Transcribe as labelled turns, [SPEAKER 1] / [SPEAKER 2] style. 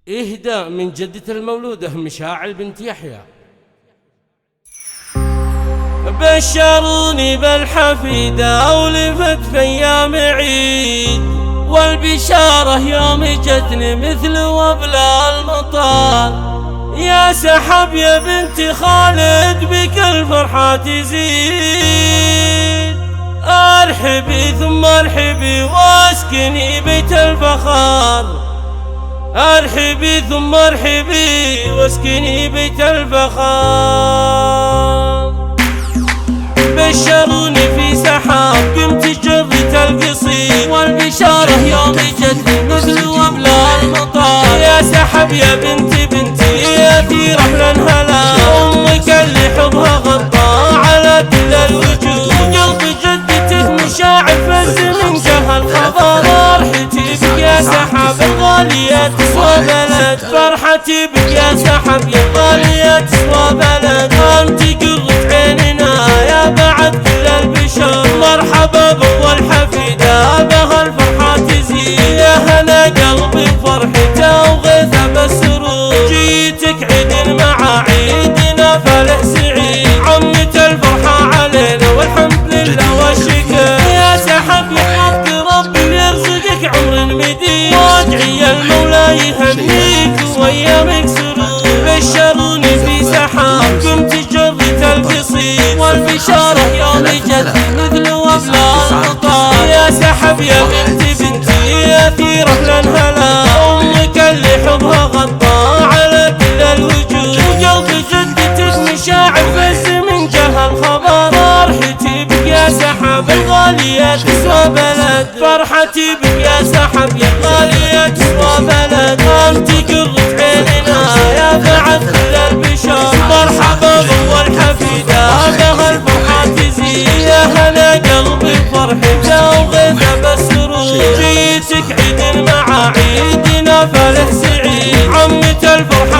[SPEAKER 1] إهداء من جدة المولودة مشاعل بنت يحيى. بشروني بالحفيدة ولفت في أيام عيد، والبشارة يوم جتني مثل وبلا المطار. يا سحب يا بنت خالد بك الفرحة تزيد، ارحبي ثم ارحبي واسكني بيت الفخار. ارحبي ثم ارحبي واسكني بيت الفخار. بشروني في سحاب قمت جرت القصيد، والبشارة يوم جتني مثل وبلا المطار. يا سحب يا بنتي يا في رحلة هلا، امك اللي حبها غطى على كل الوجود. قلب جدتك مشاعر فز من جهة الخبر، فرحتي بك يا سحب الغالية تسوى بلد. فرحتي بك يا سحب يا غالية تسوى بلد. انت قرة عيننا يا بعد كل البشر، مرحبا بأول حفيدة بها الفرحة تزيد. يا هنا قلبي بفرحته وغيثه بالسرور، جيتك عيد مع عيدنا فالح سعيد. عمت الفرحة علينا والحمد لله والشكر. يا سحب يحفظك ربي ويرزقك عمر مديد، وادعي المولى يهنيك وايامك سرور. بشروني في سحاب قمت جرت القصيد، والبشارة يوم جت مثل وبلا المطار. يا سحب يا بنتي يا في رحلة هلا، امك اللي حبها غطى على كل الوجود. وقلب جدتك مشاعر فز من جهة الخبر، فرحتي بك يا سحب الغالية تسوى بلد. فرحتي بك يا سحب يا غالية تسوى بلد. انت قرة عيننا يا بعد كل البشر، مرحبا بأول حفيدة بها الفرحة تزيد. يا هنا قلبي بفرحته وغيثه بالسرور، جيتك عيد مع عيدنا فالح سعيد. عمت الفرحة